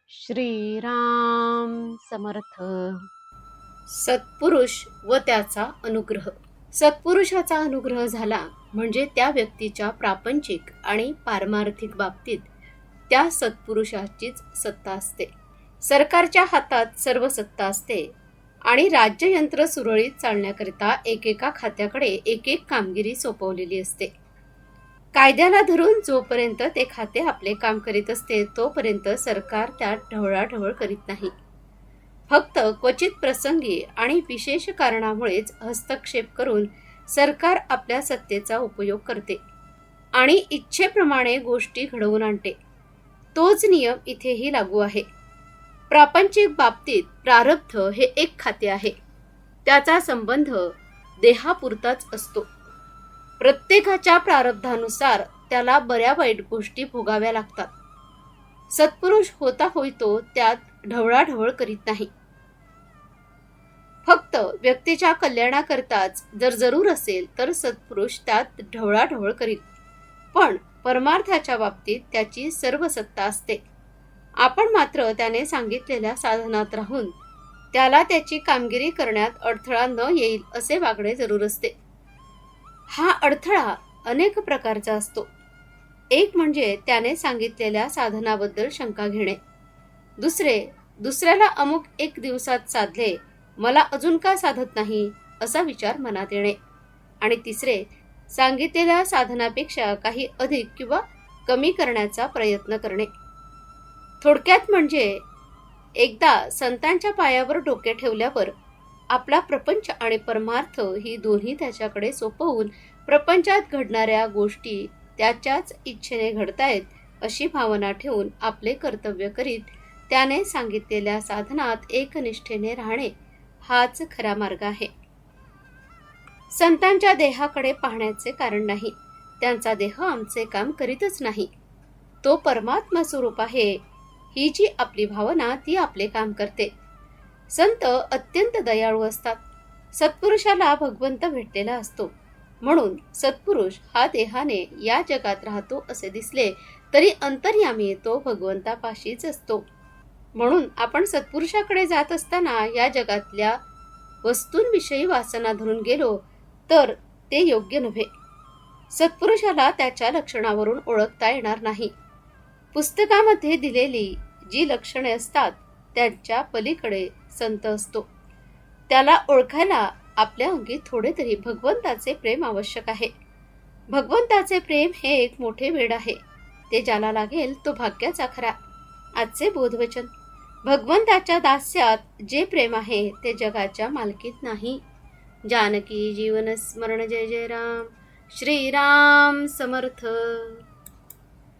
श्रीराम समर्थ. सत्पुरुष व त्याचा अनुग्रह. सत्पुरुषाचा अनुग्रह झाला म्हणजे त्या व्यक्तीच्या प्रापंचिक आणि पारमार्थिक बाबतीत त्या सत्पुरुषाचीच सत्ता असते. सरकारच्या हातात सर्व सत्ता असते आणि राज्ययंत्र सुरळीत चालण्याकरिता एकेका खात्याकडे एक एक कामगिरी सोपवलेली असते. कायद्याला धरून जोपर्यंत ते खाते आपले काम करीत असते तोपर्यंत सरकार त्यात ढवळाढवळ करीत नाही. फक्त क्वचित प्रसंगी आणि विशेष कारणामुळेच हस्तक्षेप करून सरकार आपल्या सत्तेचा उपयोग करते आणि इच्छेप्रमाणे गोष्टी घडवून आणते. तोच नियम इथेही लागू आहे. प्रापंचिक बाबतीत प्रारब्ध हे एक खाते आहे. त्याचा संबंध देहापुरताच असतो. प्रत्येकाच्या प्रारब्धानुसार त्याला बऱ्या वाईट गोष्टी भोगाव्या लागतात. सत्पुरुष होता होईतो त्यात ढवळाढवळ करीत नाही. फक्त व्यक्तीच्या कल्याणाकरताच जर जरूर असेल तर सत्पुरुष त्यात ढवळाढवळ करीत, पण परमार्थाच्या बाबतीत त्याची सर्व सत्ता असते. आपण मात्र त्याने सांगितलेल्या साधनात राहून त्याला त्याची कामगिरी करण्यात अडथळा न येईल असे वागणे जरूर असते. हा अडथळा अनेक प्रकारचा असतो. एक म्हणजे त्याने सांगितलेल्या साधनाबद्दल शंका घेणे. दुसऱ्याला अमुक एक दिवसात साधले, मला अजून का साधत नाही असा विचार मनात येणे. आणि तिसरे, सांगितलेल्या साधनापेक्षा काही अधिक किंवा कमी करण्याचा प्रयत्न करणे. थोडक्यात म्हणजे एकदा संतांच्या पायावर डोके ठेवल्यावर आपला प्रपंच आणि परमार्थ ही दोन्ही त्याच्याकडे सोपवून प्रपंचात घडणाऱ्या गोष्टी त्याच्याच इच्छेने घडतायत अशी भावना ठेवून आपले कर्तव्य करीत त्याने सांगितलेल्या साधनात एकनिष्ठेने राहणे हाच खरा मार्ग आहे. संतांच्या देहाकडे पाहण्याचे कारण नाही. त्यांचा देह आमचे काम करीतच नाही. तो परमात्मा स्वरूप आहे ही जी आपली भावना ती आपले काम करते. संत अत्यंत दयाळू असतात. सत्पुरुषाला भगवंत भेटलेला असतो. म्हणून सत्पुरुष हा देहाने या जगात राहतो असे दिसले तरी अंतर्यामी तो भगवंतापाशीच असतो. म्हणून आपण सत्पुरुषाकडे जात असताना या जगातल्या वस्तूंविषयी वासना धरून गेलो तर ते योग्य नव्हे. सत्पुरुषाला त्याच्या लक्षणावरून ओळखता येणार नाही. पुस्तकामध्ये दिलेली जी लक्षणे असतात त्यांच्या पलीकडे संत असतो. त्याला ओळखायला आपल्या अंगी थोडे तरी भगवंताचे प्रेम आवश्यक आहे. भगवंताचे प्रेम हे एक मोठे वेड आहे. ते ज्याला लागेल तो भाग्याचा खरा. आजचे बोधवचन. भगवंताच्या दास्यात जे प्रेम आहे ते जगाच्या मालकीत नाही. जानकी जीवन स्मरण. जय जय राम. श्रीराम समर्थ.